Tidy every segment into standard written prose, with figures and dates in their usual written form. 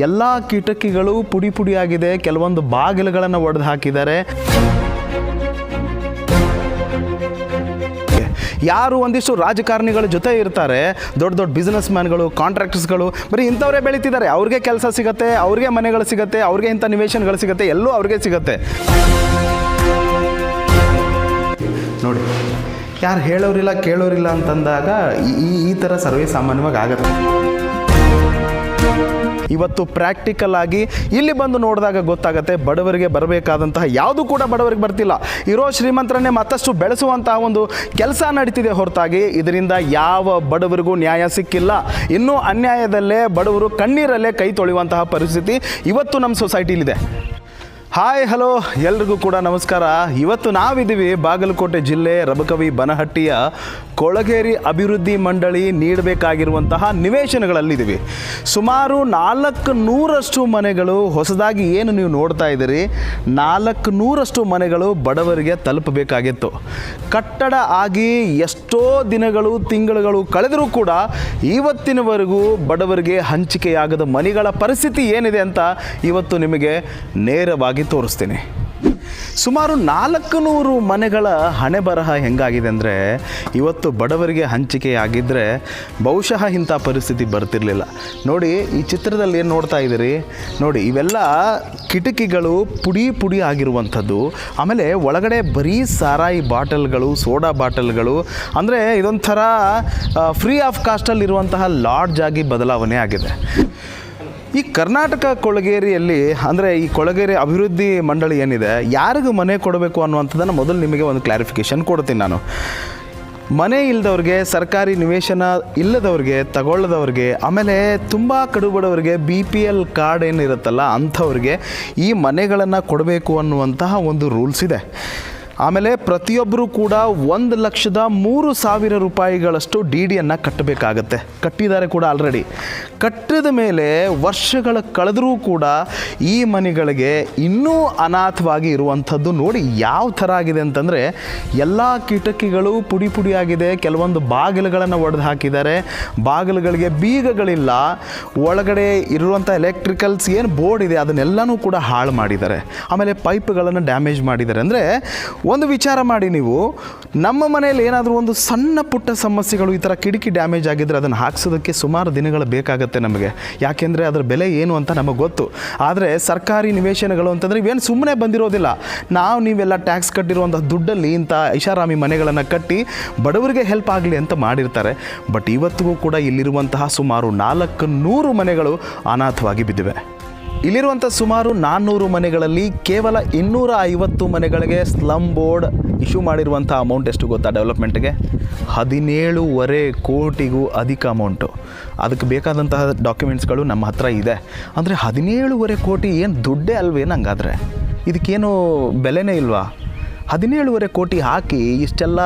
ಎಲ್ಲ ಕಿಟಕಿಗಳು ಪುಡಿ ಪುಡಿಯಾಗಿದೆ, ಕೆಲವೊಂದು ಬಾಗಿಲುಗಳನ್ನು ಒಡೆದು ಹಾಕಿದ್ದಾರೆ. ಯಾರು ಒಂದಿಷ್ಟು ರಾಜಕಾರಣಿಗಳ ಜೊತೆ ಇರ್ತಾರೆ, ದೊಡ್ಡ ದೊಡ್ಡ ಬಿಸ್ನೆಸ್ ಮ್ಯಾನ್ಗಳು, ಕಾಂಟ್ರಾಕ್ಟರ್ಸ್ಗಳು, ಬರೀ ಇಂಥವರೇ ಬೆಳೀತಿದ್ದಾರೆ. ಅವ್ರಿಗೆ ಕೆಲಸ ಸಿಗುತ್ತೆ, ಅವ್ರಿಗೆ ಮನೆಗಳು ಸಿಗುತ್ತೆ, ಅವ್ರಿಗೆ ಇಂಥ ನಿವೇಶನಗಳು ಸಿಗುತ್ತೆ, ಎಲ್ಲೂ ಅವ್ರಿಗೆ ಸಿಗುತ್ತೆ. ನೋಡಿ, ಯಾರು ಹೇಳೋರಿಲ್ಲ ಕೇಳೋರಿಲ್ಲ ಅಂತಂದಾಗ ಈ ಥರ ಸರ್ವೇ ಸಾಮಾನ್ಯವಾಗಿ ಆಗುತ್ತೆ. ಇವತ್ತು ಪ್ರಾಕ್ಟಿಕಲ್ ಆಗಿ ಇಲ್ಲಿ ಬಂದು ನೋಡಿದಾಗ ಗೊತ್ತಾಗುತ್ತೆ, ಬಡವರಿಗೆ ಬರಬೇಕಾದಂತಹ ಯಾವುದು ಕೂಡ ಬಡವರಿಗೆ ಬರ್ತಿಲ್ಲ. ಇರೋ ಶ್ರೀಮಂತರನ್ನೇ ಮತ್ತಷ್ಟು ಬೆಳೆಸುವಂತಹ ಒಂದು ಕೆಲಸ ನಡೀತಿದೆ ಹೊರತಾಗಿ ಇದರಿಂದ ಯಾವ ಬಡವರಿಗೂ ನ್ಯಾಯ ಸಿಕ್ಕಿಲ್ಲ. ಇನ್ನೂ ಅನ್ಯಾಯದಲ್ಲೇ ಬಡವರು ಕಣ್ಣೀರಲ್ಲೇ ಕೈ ತೊಳೆಯುವಂತಹ ಪರಿಸ್ಥಿತಿ ಇವತ್ತು ನಮ್ಮ ಸೊಸೈಟಿಲಿದೆ. ಹಾಯ್ ಹಲೋ ಎಲ್ರಿಗೂ ಕೂಡ ನಮಸ್ಕಾರ. ಇವತ್ತು ನಾವಿದ್ದೀವಿ ಬಾಗಲಕೋಟೆ ಜಿಲ್ಲೆ ರಬಕವಿ ಬನಹಟ್ಟಿಯ ಕೊಳಗೇರಿ ಅಭಿವೃದ್ಧಿ ಮಂಡಳಿ ನೀಡಬೇಕಾಗಿರುವಂತಹ ನಿವೇಶನಗಳಲ್ಲಿದ್ದೀವಿ. ಸುಮಾರು 400ರಷ್ಟು ಮನೆಗಳು ಹೊಸದಾಗಿ ಏನು ನೀವು ನೋಡ್ತಾ ಇದ್ದೀರಿ, 400ರಷ್ಟು ಮನೆಗಳು ಬಡವರಿಗೆ ತಲುಪಬೇಕಾಗಿತ್ತು. ಕಟ್ಟಡ ಆಗಿ ಎಷ್ಟೋ ದಿನಗಳು ತಿಂಗಳುಗಳು ಕಳೆದರೂ ಕೂಡ ಇವತ್ತಿನವರೆಗೂ ಬಡವರಿಗೆ ಹಂಚಿಕೆಯಾಗದ ಮನೆಗಳ ಪರಿಸ್ಥಿತಿ ಏನಿದೆ ಅಂತ ಇವತ್ತು ನಿಮಗೆ ನೇರವಾಗಿ ತೋರಿಸ್ತೀನಿ. ಸುಮಾರು 400 ಮನೆಗಳ ಹಣೆ ಬರಹ ಹೆಂಗಾಗಿದೆ ಅಂದರೆ, ಇವತ್ತು ಬಡವರಿಗೆ ಹಂಚಿಕೆಯಾಗಿದ್ದರೆ ಬಹುಶಃ ಇಂಥ ಪರಿಸ್ಥಿತಿ ಬರ್ತಿರಲಿಲ್ಲ. ನೋಡಿ, ಈ ಚಿತ್ರದಲ್ಲಿ ಏನು ನೋಡ್ತಾ ಇದ್ದೀರಿ ನೋಡಿ, ಇವೆಲ್ಲ ಕಿಟಕಿಗಳು ಪುಡಿ ಪುಡಿ ಆಗಿರುವಂಥದ್ದು. ಆಮೇಲೆ ಒಳಗಡೆ ಬರೀ ಸಾರಾಯಿ ಬಾಟಲ್ಗಳು, ಸೋಡಾ ಬಾಟಲ್ಗಳು, ಅಂದರೆ ಇದೊಂಥರ ಫ್ರೀ ಆಫ್ ಕಾಸ್ಟಲ್ಲಿರುವಂತಹ ಲಾಡ್ಜ್ ಆಗಿ ಬದಲಾವಣೆ ಆಗಿದೆ. ಈ ಕರ್ನಾಟಕ ಕೊಳಗೇರಿಯಲ್ಲಿ, ಅಂದರೆ ಈ ಕೊಳಗೇರಿ ಅಭಿವೃದ್ಧಿ ಮಂಡಳಿ ಏನಿದೆ, ಯಾರಿಗೂ ಮನೆ ಕೊಡಬೇಕು ಅನ್ನುವಂಥದ್ದನ್ನು ಮೊದಲು ನಿಮಗೆ ಒಂದು ಕ್ಲಾರಿಫಿಕೇಷನ್ ಕೊಡ್ತೀನಿ ನಾನು. ಮನೆ ಇಲ್ಲದವ್ರಿಗೆ, ಸರ್ಕಾರಿ ನಿವೇಶನ ಇಲ್ಲದವ್ರಿಗೆ, ತಗೊಳ್ಳದವ್ರಿಗೆ, ಆಮೇಲೆ ತುಂಬ ಕಡುಬಡವರಿಗೆ BPL ಕಾರ್ಡ್ ಏನಿರುತ್ತಲ್ಲ ಅಂಥವ್ರಿಗೆ ಈ ಮನೆಗಳನ್ನು ಕೊಡಬೇಕು ಅನ್ನುವಂತಹ ಒಂದು ರೂಲ್ಸ್ ಇದೆ. ಆಮೇಲೆ ಪ್ರತಿಯೊಬ್ಬರೂ ಕೂಡ 1,03,000 ರೂಪಾಯಿಗಳಷ್ಟು DDಯನ್ನು ಕಟ್ಟಬೇಕಾಗತ್ತೆ. ಕಟ್ಟಿದ್ದಾರೆ ಕೂಡ ಆಲ್ರೆಡಿ. ಕಟ್ಟಿದ ಮೇಲೆ ವರ್ಷಗಳ ಕಳೆದರೂ ಕೂಡ ಈ ಮನೆಗಳಿಗೆ ಇನ್ನೂ ಅನಾಥವಾಗಿ ಇರುವಂಥದ್ದು ನೋಡಿ ಯಾವ ಥರ ಆಗಿದೆ ಅಂತಂದರೆ, ಎಲ್ಲ ಕಿಟಕಿಗಳು ಪುಡಿ ಪುಡಿಯಾಗಿದೆ, ಕೆಲವೊಂದು ಬಾಗಿಲುಗಳನ್ನು ಒಡೆದು ಹಾಕಿದ್ದಾರೆ, ಬಾಗಿಲುಗಳಿಗೆ ಬೀಗಗಳಿಲ್ಲ, ಒಳಗಡೆ ಇರುವಂಥ ಎಲೆಕ್ಟ್ರಿಕಲ್ಸ್ ಏನು ಬೋರ್ಡ್ ಇದೆ ಅದನ್ನೆಲ್ಲನೂ ಕೂಡ ಹಾಳು ಮಾಡಿದ್ದಾರೆ. ಆಮೇಲೆ ಪೈಪ್ಗಳನ್ನು ಡ್ಯಾಮೇಜ್ ಮಾಡಿದ್ದಾರೆ. ಅಂದರೆ ಒಂದು ವಿಚಾರ ಮಾಡಿ, ನೀವು ನಮ್ಮ ಮನೆಯಲ್ಲಿ ಏನಾದರೂ ಒಂದು ಸಣ್ಣ ಪುಟ್ಟ ಸಮಸ್ಯೆಗಳು, ಈ ಥರ ಕಿಟಕಿ ಡ್ಯಾಮೇಜ್ ಆಗಿದ್ದರೆ ಅದನ್ನು ಹಾಕ್ಸೋದಕ್ಕೆ ಸುಮಾರು ದಿನಗಳು ಬೇಕಾಗುತ್ತೆ ನಮಗೆ. ಯಾಕೆಂದರೆ ಅದರ ಬೆಲೆ ಏನು ಅಂತ ನಮಗೆ ಗೊತ್ತು. ಆದರೆ ಸರ್ಕಾರಿ ನಿವೇಶನಗಳು ಅಂತಂದರೆ ಇವೇನು ಸುಮ್ಮನೆ ಬಂದಿರೋದಿಲ್ಲ. ನೀವೆಲ್ಲ ಟ್ಯಾಕ್ಸ್ ಕಟ್ಟಿರುವಂಥ ದುಡ್ಡಲ್ಲಿ ಇಂಥ ಐಷಾರಾಮಿ ಮನೆಗಳನ್ನು ಕಟ್ಟಿ ಬಡವರಿಗೆ ಹೆಲ್ಪ್ ಆಗಲಿ ಅಂತ ಮಾಡಿರ್ತಾರೆ. ಬಟ್ ಇವತ್ತಿಗೂ ಕೂಡ ಇಲ್ಲಿರುವಂತಹ ಸುಮಾರು 400 ಮನೆಗಳು ಅನಾಥವಾಗಿ ಬಿದ್ದಿವೆ. ಇಲ್ಲಿರುವಂಥ ಸುಮಾರು 400 ಮನೆಗಳಲ್ಲಿ ಕೇವಲ 250 ಮನೆಗಳಿಗೆ ಸ್ಲಮ್ ಬೋರ್ಡ್ ಇಶ್ಯೂ ಮಾಡಿರುವಂಥ ಅಮೌಂಟ್ ಎಷ್ಟು ಗೊತ್ತಾ? ಡೆವಲಪ್ಮೆಂಟ್ಗೆ 17.5 ಕೋಟಿಗೂ ಅಧಿಕ ಅಮೌಂಟು. ಅದಕ್ಕೆ ಬೇಕಾದಂತಹ ಡಾಕ್ಯುಮೆಂಟ್ಸ್ಗಳು ನಮ್ಮ ಹತ್ರ ಇದೆ. ಅಂದರೆ 17.5 ಕೋಟಿ ಏನು ದುಡ್ಡೇ ಅಲ್ವೇನು? ಹಂಗಾದರೆ ಇದಕ್ಕೇನು ಬೆಲೆನೇ ಇಲ್ವಾ? 17.5 ಕೋಟಿ ಹಾಕಿ ಇಷ್ಟೆಲ್ಲ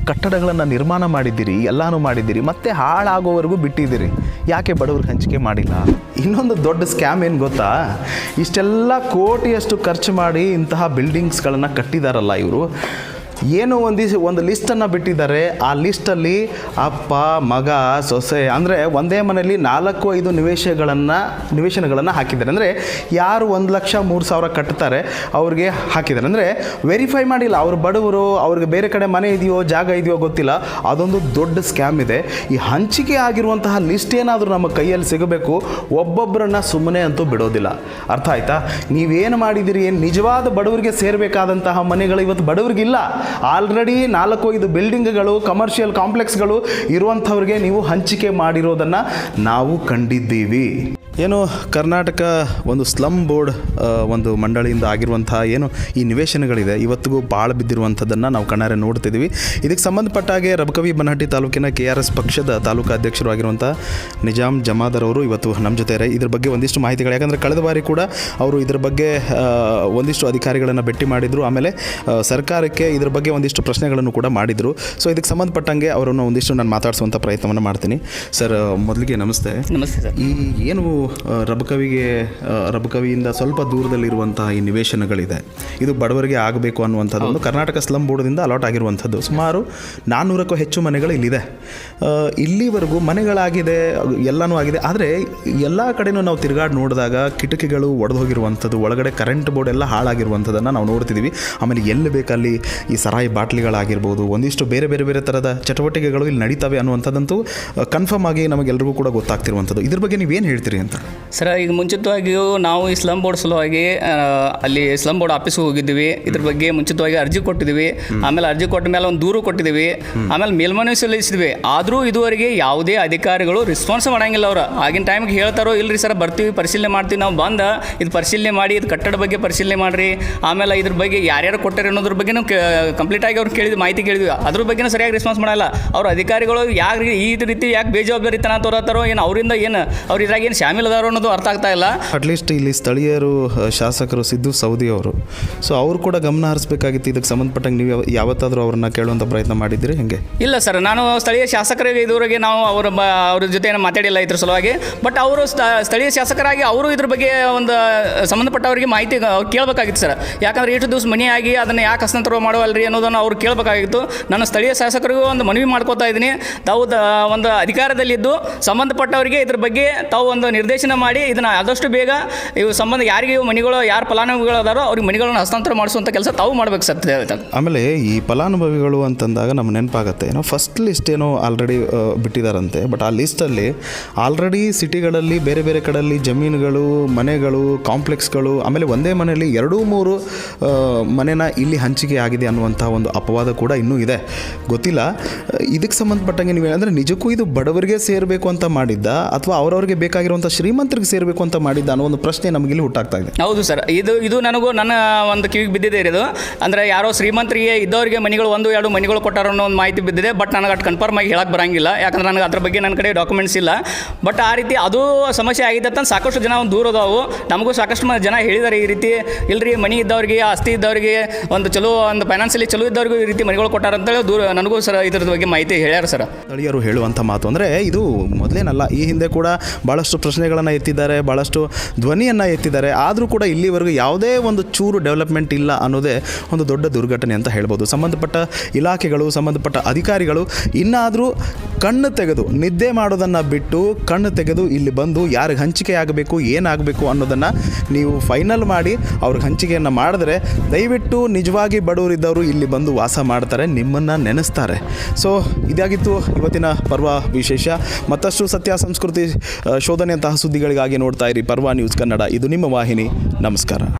ಕಟ್ಟಡಗಳನ್ನು ನಿರ್ಮಾಣ ಮಾಡಿದ್ದೀರಿ, ಎಲ್ಲನೂ ಮಾಡಿದ್ದೀರಿ, ಮತ್ತೆ ಹಾಳಾಗೋವರೆಗೂ ಬಿಟ್ಟಿದ್ದೀರಿ. ಯಾಕೆ ಬಡವ್ರಿಗೆ ಹಂಚಿಕೆ ಮಾಡಿಲ್ಲ? ಇನ್ನೊಂದು ದೊಡ್ಡ ಸ್ಕ್ಯಾಮ್ ಏನು ಗೊತ್ತಾ? ಇಷ್ಟೆಲ್ಲ ಕೋಟಿಯಷ್ಟು ಖರ್ಚು ಮಾಡಿ ಇಂತಹ ಬಿಲ್ಡಿಂಗ್ಸ್ಗಳನ್ನು ಕಟ್ಟಿದಾರಲ್ಲ ಇವರು, ಏನೋ ಒಂದು ಲಿಸ್ಟನ್ನು ಬಿಟ್ಟಿದ್ದಾರೆ. ಆ ಲಿಸ್ಟಲ್ಲಿ ಅಪ್ಪ, ಮಗ, ಸೊಸೆ, ಅಂದರೆ ಒಂದೇ ಮನೆಯಲ್ಲಿ 4-5 ನಿವೇಶನಗಳನ್ನು ಹಾಕಿದ್ದಾರೆ. ಅಂದರೆ ಯಾರು 1,03,000 ಕಟ್ತಾರೆ ಅವ್ರಿಗೆ ಹಾಕಿದ್ದಾರೆ. ಅಂದರೆ ವೆರಿಫೈ ಮಾಡಿಲ್ಲ, ಅವರು ಬಡವರು, ಅವ್ರಿಗೆ ಬೇರೆ ಕಡೆ ಮನೆ ಇದೆಯೋ ಜಾಗ ಇದೆಯೋ ಗೊತ್ತಿಲ್ಲ. ಅದೊಂದು ದೊಡ್ಡ ಸ್ಕ್ಯಾಮ್ ಇದೆ. ಈ ಹಂಚಿಕೆ ಆಗಿರುವಂತಹ ಲಿಸ್ಟ್ ಏನಾದರೂ ನಮ್ಮ ಕೈಯಲ್ಲಿ ಸಿಗಬೇಕು, ಒಬ್ಬೊಬ್ಬರನ್ನು ಸುಮ್ಮನೆ ಅಂತೂ ಬಿಡೋದಿಲ್ಲ. ಅರ್ಥ ಆಯ್ತಾ? ನೀವೇನು ಮಾಡಿದ್ದೀರಿ, ಏನು ನಿಜವಾದ ಬಡವರಿಗೆ ಸೇರಬೇಕಾದಂತಹ ಮನೆಗಳು ಇವತ್ತು ಬಡವರಿಗಿಲ್ಲ. ಆಲ್ರೆಡಿ 4-5 ಬಿಲ್ಡಿಂಗ್ಗಳು, ಕಮರ್ಷಿಯಲ್ ಕಾಂಪ್ಲೆಕ್ಸ್ಗಳು ಇರುವಂಥವ್ರಿಗೆ ನೀವು ಹಂಚಿಕೆ ಮಾಡಿರೋದನ್ನು ನಾವು ಕಂಡಿದ್ದೀವಿ. ಏನು ಕರ್ನಾಟಕ ಒಂದು ಸ್ಲಮ್ ಬೋರ್ಡ್ ಒಂದು ಮಂಡಳಿಯಿಂದ ಆಗಿರುವಂತಹ ಏನು ಈ ನಿವೇಶನಗಳಿದೆ, ಇವತ್ತಿಗೂ ಭಾಳ ಬಿದ್ದಿರುವಂಥದ್ದನ್ನು ನಾವು ಕಣ್ಣಾರೆ ನೋಡ್ತಿದ್ದೀವಿ. ಇದಕ್ಕೆ ಸಂಬಂಧಪಟ್ಟಾಗೆ ರಬಕವಿ ಬನಹಟ್ಟಿ ತಾಲೂಕಿನ KRS ಪಕ್ಷದ ತಾಲೂಕು ಅಧ್ಯಕ್ಷರು ಆಗಿರುವಂಥ ನಿಜಾಮ್ ಜಮಾದಾರ್ ಅವರು ಇವತ್ತು ನಮ್ಮ ಜೊತೆ ಇದ್ರ ಬಗ್ಗೆ ಒಂದಿಷ್ಟು ಮಾಹಿತಿಗಳು, ಯಾಕಂದರೆ ಕಳೆದ ಬಾರಿ ಕೂಡ ಅವರು ಇದ್ರ ಬಗ್ಗೆ ಒಂದಿಷ್ಟು ಅಧಿಕಾರಿಗಳನ್ನು ಭೇಟಿ ಮಾಡಿದರು. ಆಮೇಲೆ ಸರ್ಕಾರಕ್ಕೆ ಇದ್ರ ಬಗ್ಗೆ ಒಂದಿಷ್ಟು ಪ್ರಶ್ನೆಗಳನ್ನು ಕೂಡ ಮಾಡಿದರು. ಸೊ ಇದಕ್ಕೆ ಸಂಬಂಧಪಟ್ಟಂಗೆ ಅವರನ್ನು ಒಂದಿಷ್ಟು ನಾನು ಮಾತಾಡಿಸುವಂಥ ಪ್ರಯತ್ನವನ್ನು ಮಾಡ್ತೀನಿ. ಸರ್, ಮೊದಲಿಗೆ ನಮಸ್ತೆ. ನಮಸ್ತೆ ಸರ್. ಈ ಏನು ರಬಕವಿಯಿಂದ ಸ್ವಲ್ಪ ದೂರದಲ್ಲಿರುವಂತಹ ಈ ನಿವೇಶನಗಳಿದೆ, ಇದು ಬಡವರಿಗೆ ಆಗಬೇಕು ಅನ್ನುವಂಥದ್ದು ಒಂದು ಕರ್ನಾಟಕ ಸ್ಲಮ್ ಬೋರ್ಡ್ದಿಂದ ಅಲಾಟ್ ಆಗಿರುವಂಥದ್ದು. ಸುಮಾರು 400ಕ್ಕೂ ಹೆಚ್ಚು ಮನೆಗಳು ಇಲ್ಲಿದೆ. ಇಲ್ಲಿವರೆಗೂ ಮನೆಗಳಾಗಿದೆ, ಎಲ್ಲನೂ ಆಗಿದೆ. ಆದರೆ ಎಲ್ಲ ಕಡೆಯೂ ನಾವು ತಿರುಗಾಡಿ ನೋಡಿದಾಗ ಕಿಟಕಿಗಳು ಒಡೆದು ಹೋಗಿರುವಂಥದ್ದು, ಒಳಗಡೆ ಕರೆಂಟ್ ಬೋರ್ಡ್ ಎಲ್ಲ ಹಾಳಾಗಿರುವಂಥದ್ದನ್ನು ನಾವು ನೋಡ್ತಿದ್ದೀವಿ. ಆಮೇಲೆ ಎಲ್ಲಿ ಬೇಕಲ್ಲಿ ಈ ಸರಾಯಿ ಬಾಟ್ಲಿಗಳಾಗಿರ್ಬೋದು, ಒಂದಿಷ್ಟು ಬೇರೆ ಬೇರೆ ಬೇರೆ ಥರದ ಚಟುವಟಿಕೆಗಳು ಇಲ್ಲಿ ನಡೀತವೆ ಅನ್ನುವಂಥದ್ದಂತೂ ಕನ್ಫರ್ಮ್ ಆಗಿ ನಮಗೆಲ್ಲರಿಗೂ ಕೂಡ ಗೊತ್ತಾಗ್ತಿರುವಂಥದ್ದು. ಇದ್ರ ಬಗ್ಗೆ ನೀವೇನು ಹೇಳ್ತೀರಿ ಅಂತ? ಸರ್, ಈಗ ಮುಂಚಿತವಾಗಿಯೂ ನಾವು ಈ ಸ್ಲಮ್ ಬೋರ್ಡ್ ಸಲುವಾಗಿ ಅಲ್ಲಿ ಸ್ಲಮ್ ಬೋರ್ಡ್ ಆಫೀಸ್ಗೆ ಹೋಗಿದ್ದೀವಿ. ಇದ್ರ ಬಗ್ಗೆ ಮುಂಚಿತವಾಗಿ ಅರ್ಜಿ ಕೊಟ್ಟಿದ್ದೀವಿ. ಆಮೇಲೆ ಅರ್ಜಿ ಕೊಟ್ಟ ಮೇಲೆ ಒಂದು ದೂರು ಕೊಟ್ಟಿದ್ದೀವಿ. ಆಮೇಲೆ ಮೇಲ್ಮನವಿ ಸಲ್ಲಿಸಿದ್ವಿ. ಆದರೂ ಇದುವರೆಗೆ ಯಾವುದೇ ಅಧಿಕಾರಿಗಳು ರೆಸ್ಪಾನ್ಸ್ ಮಾಡಂಗಿಲ್ಲ. ಅವರು ಆಗಿನ ಟೈಮ್ಗೆ ಹೇಳ್ತಾರೋ ಇಲ್ರಿ ಸರ್ ಬರ್ತೀವಿ ಪರಿಶೀಲನೆ ಮಾಡ್ತೀವಿ, ನಾವು ಬಂದು ಇದು ಪರಿಶೀಲನೆ ಮಾಡಿ ಇದು ಕಟ್ಟಡ ಬಗ್ಗೆ ಪರಿಶೀಲನೆ ಮಾಡಿರಿ, ಆಮೇಲೆ ಇದ್ರ ಬಗ್ಗೆ ಯಾರ್ಯಾರು ಕೊಟ್ಟಾರೆ ಅನ್ನೋದ್ರ ಬಗ್ಗೆನೂ ಕಂಪ್ಲೀಟಾಗಿ ಅವ್ರು ಕೇಳಿದ್ವಿ, ಮಾಹಿತಿ ಕೇಳಿದ್ವಿ. ಅದ್ರ ಬಗ್ಗೆನೂ ಸರಿಯಾಗಿ ರೆಸ್ಪಾನ್ಸ್ ಮಾಡಲ್ಲ. ಅವ್ರು ಅಧಿಕಾರಿಗಳು ಯಾಕೆ ಈ ರೀತಿ ಯಾಕೆ ಬೇಜವಾಬ್ದಾರಿತನ ತೋರತ್ತಾರೋ, ಏನು ಅವರಿಂದ ಏನು ಅವ್ರು ಇದ್ರಾಗ ಏನು ಶಾಮೀಲ್ ಅದಾರೋ ಅನ್ನೋದು ಅರ್ಥ ಆಗ್ತಾ ಇಲ್ಲ. ಅಟ್ಲೀಸ್ಟ್ ಇಲ್ಲಿ ಸ್ಥಳೀಯರು ಶಾಸಕರು ಸಿದ್ದು ಸೌದಿ ಅವರು, ಸೊ ಅವರು ಕೂಡ ಗಮನ ಹರಿಸಬೇಕಾಗಿತ್ತು. ಇದಕ್ಕೆ ಸಂಬಂಧಪಟ್ಟಂಗೆ ನೀವು ಯಾವತ್ತಾದರೂ ಅವ್ರನ್ನ ಕೇಳುವಂಥ ಪ್ರಯತ್ನ ಮಾಡಿದ್ದೀರಿ? ಹೇಗೆ? ಇಲ್ಲ ಸರ್, ನಾನು ಸ್ಥಳೀಯ ಶಾಸಕರಿಗೆ ಇದುವರೆಗೆ ನಾವು ಅವ್ರ ಜೊತೆ ಏನು ಮಾತಾಡಿಲ್ಲ ಇದ್ರ ಸಲುವಾಗಿ. ಬಟ್ ಅವರು ಸ್ಥಳೀಯ ಶಾಸಕರಾಗಿ ಅವರು ಇದ್ರ ಬಗ್ಗೆ ಒಂದು ಸಂಬಂಧಪಟ್ಟವರಿಗೆ ಮಾಹಿತಿ ಕೇಳಬೇಕಾಗಿತ್ತು ಸರ್. ಯಾಕಂದರೆ ಎಷ್ಟು ದಿವಸ ಮನೆ ಆಗಿ ಅದನ್ನು ಯಾಕೆ ಹಸ್ತಾಂತರ ಮಾಡುವಲ್ರಿ ಅನ್ನೋದನ್ನು ಅವ್ರು ಕೇಳಬೇಕಾಗಿತ್ತು. ನಾನು ಸ್ಥಳೀಯ ಶಾಸಕರಿಗೂ ಒಂದು ಮನವಿ ಮಾಡ್ಕೋತಾ ಇದ್ದೀನಿ. ತಾವು ಒಂದು ಅಧಿಕಾರದಲ್ಲಿದ್ದು ಸಂಬಂಧಪಟ್ಟವರಿಗೆ ಇದ್ರ ಬಗ್ಗೆ ತಾವು ಒಂದು ನಿರ್ದೇಶನ ಮಾಡಿ ಇದನ್ನು ಆದಷ್ಟು ಬೇಗ ಇವು ಸಂಬಂಧ ಯಾರಿಗೆ ಇವು ಮನೆಗಳು ಯಾರು ಫಲಾನುಭವಿಗಳು ಅದಾರೋ ಅವ್ರಿಗೆ ಮನೆಗಳನ್ನು ಹಸ್ತಾಂತರ ಮಾಡಿಸುವಂಥ ಕೆಲಸ ತಾವು ಮಾಡ್ಬೇಕು ಸರ್. ಆಮೇಲೆ ಈ ಫಲಾನುಭವಿಗಳು ಅಂತಂದಾಗ ನಮ್ಮ ನೆನಪಾಗುತ್ತೆ, ಏನೋ ಫಸ್ಟ್ ಲಿಸ್ಟ್ ಏನೋ ಆಲ್ರೆಡಿ ಬಿಟ್ಟಿದ್ದಾರಂತೆ. ಬಟ್ ಆ ಲಿಸ್ಟಲ್ಲಿ ಆಲ್ರೆಡಿ ಸಿಟಿಗಳಲ್ಲಿ ಬೇರೆ ಬೇರೆ ಕಡೆಯಲ್ಲಿ ಜಮೀನುಗಳು, ಮನೆಗಳು, ಕಾಂಪ್ಲೆಕ್ಸ್ಗಳು, ಆಮೇಲೆ ಒಂದೇ ಮನೆಯಲ್ಲಿ 2-3 ಮನೆನ ಇಲ್ಲಿ ಹಂಚಿಕೆ ಆಗಿದೆ ಅನ್ನುವಂಥ ಒಂದು ಅಪವಾದ ಕೂಡ ಇನ್ನೂ ಇದೆ. ಗೊತ್ತಿಲ್ಲ ಇದಕ್ಕೆ ಸಂಬಂಧಪಟ್ಟಂಗೆ ನೀವು ಅಂದರೆ ನಿಜಕ್ಕೂ ಇದು ಬಡವರಿಗೆ ಸೇರಬೇಕು ಅಂತ ಮಾಡಿದ್ದ ಅಥವಾ ಅವರವರಿಗೆ ಬೇಕಾಗಿರುವಂಥ ಶ್ರೀಮಂತರಿಗೆ ಸೇರಬೇಕು ಅಂತ ಮಾಡಿದ್ದ ಅನ್ನೋ ಒಂದು ಪ್ರಶ್ನೆ ನಮಗಿಲ್ಲಿ ಹುಟ್ಟಾಗ್ತಾ ಇದೆ. ಹೌದು ಸರ್, ಇದು ನನಗೂ ನನ್ನ ಒಂದು ಕಿವಿಗೆ ಬಿದ್ದಿದೆ ಇದು. ಅಂದರೆ ಯಾರೋ ಶ್ರೀಮಂತರಿಗೆ ಇದ್ದವರಿಗೆ ಮನೆಗಳು 1-2 ಮನೆಗಳು ಕೊಟ್ಟಾರೋ ಅನ್ನೋ ಒಂದು ಮಾಹಿತಿ ಬಿದ್ದಿದೆ. ಬಟ್ ನನಗೆ ಅಷ್ಟು ಕನ್ಫರ್ಮ್ ಆಗಿ ಹೇಳಕ್ಕೆ ಬರೋಂಗಿಲ್ಲ, ಯಾಕಂದ್ರೆ ನನಗೆ ಅದ್ರ ಬಗ್ಗೆ ನನ್ನ ಕಡೆ ಡಾಕ್ಯುಮೆಂಟ್ಸ್ ಇಲ್ಲ. ಬಟ್ ಆ ರೀತಿ ಅದು ಸಮಸ್ಯೆ ಆಗಿದೆ ಅಂತ ಸಾಕಷ್ಟು ಜನ ಒಂದು ದೂರ ಅದಾವು. ನಮಗೂ ಸಾಕಷ್ಟು ಜನ ಹೇಳಿದ್ದಾರೆ ಈ ರೀತಿ ಇಲ್ಲರಿ ಮನೆ ಇದ್ದವ್ರಿಗೆ, ಆಸ್ತಿ ಇದ್ದವ್ರಿಗೆ, ಒಂದು ಚಲೋ ಒಂದು ಫೈನಾನ್ಷಿಯಲಿ ಚಲೋ ಇದ್ದವ್ರಿಗೂ ಈ ರೀತಿ ಮನೆಗಳು ಕೊಟ್ಟಾರಂತೇಳಿ ದೂರ ನನಗೂ ಸರ್ ಇದ್ರ ಬಗ್ಗೆ ಮಾಹಿತಿ ಹೇಳ್ಯಾರ ಸರ್. ಸ್ಥಳೀಯರು ಹೇಳುವಂಥ ಮಾತು ಅಂದರೆ ಇದು ಮೊದಲೇನಲ್ಲ, ಈ ಹಿಂದೆ ಕೂಡ ಭಾಳಷ್ಟು ಪ್ರಶ್ನೆಗಳನ್ನು ಎತ್ತಿದ್ದಾರೆ, ಭಾಳಷ್ಟು ಧ್ವನಿಯನ್ನು ಎತ್ತಿದ್ದಾರೆ. ಆದರೂ ಕೂಡ ಇಲ್ಲಿವರೆಗೂ ಯಾವುದೇ ಒಂದು ಚೂರು ಡೆವಲಪ್ಮೆಂಟ್ ಇಲ್ಲ ಅನ್ನೋದೇ ಒಂದು ದೊಡ್ಡ ದುರ್ಘಟನೆ ಅಂತ ಹೇಳ್ಬೋದು. ಸಂಬಂಧಪಟ್ಟ ಇಲಾಖೆಗಳು, ಸಂಬಂಧಪಟ್ಟ ಅಧಿಕಾರಿಗಳು ಇನ್ನಾದರೂ ಕಣ್ಣು ತೆಗೆದು, ನಿದ್ದೆ ಮಾಡೋದನ್ನು ಬಿಟ್ಟು ಕಣ್ಣು ತೆಗೆದು ಇಲ್ಲಿ ಬಂದು ಯಾರಿಗೆ ಹಂಚಿಕೆ ಆಗಬೇಕು, ಏನಾಗಬೇಕು ಅನ್ನೋದನ್ನು ನೀವು ಫೈನಲ್ ಮಾಡಿ ಅವ್ರಿಗೆ ಹಂಚಿಕೆಯನ್ನು ಮಾಡಿದ್ರೆ ದಯವಿಟ್ಟು ನಿಜವಾಗಿ ಬಡವರಿದ್ದವರು ಇಲ್ಲಿ ಬಂದು ವಾಸ ಮಾಡ್ತಾರೆ, ನಿಮ್ಮನ್ನು ನೆನೆಸ್ತಾರೆ. ಸೊ ಇದಾಗಿತ್ತು ಇವತ್ತಿನ ಪರ್ವ ವಿಶೇಷ. ಮತ್ತಷ್ಟು ಸತ್ಯ ಸಂಸ್ಕೃತಿ ಶೋಧನೆಯಂತಹ ಸುದ್ದಿಗಳಿಗಾಗಿ ನೋಡ್ತಾ ಇರಿ ಪರ್ವ ನ್ಯೂಸ್ ಕನ್ನಡ. ಇದು ನಿಮ್ಮ ವಾಹಿನಿ. ನಮಸ್ಕಾರ.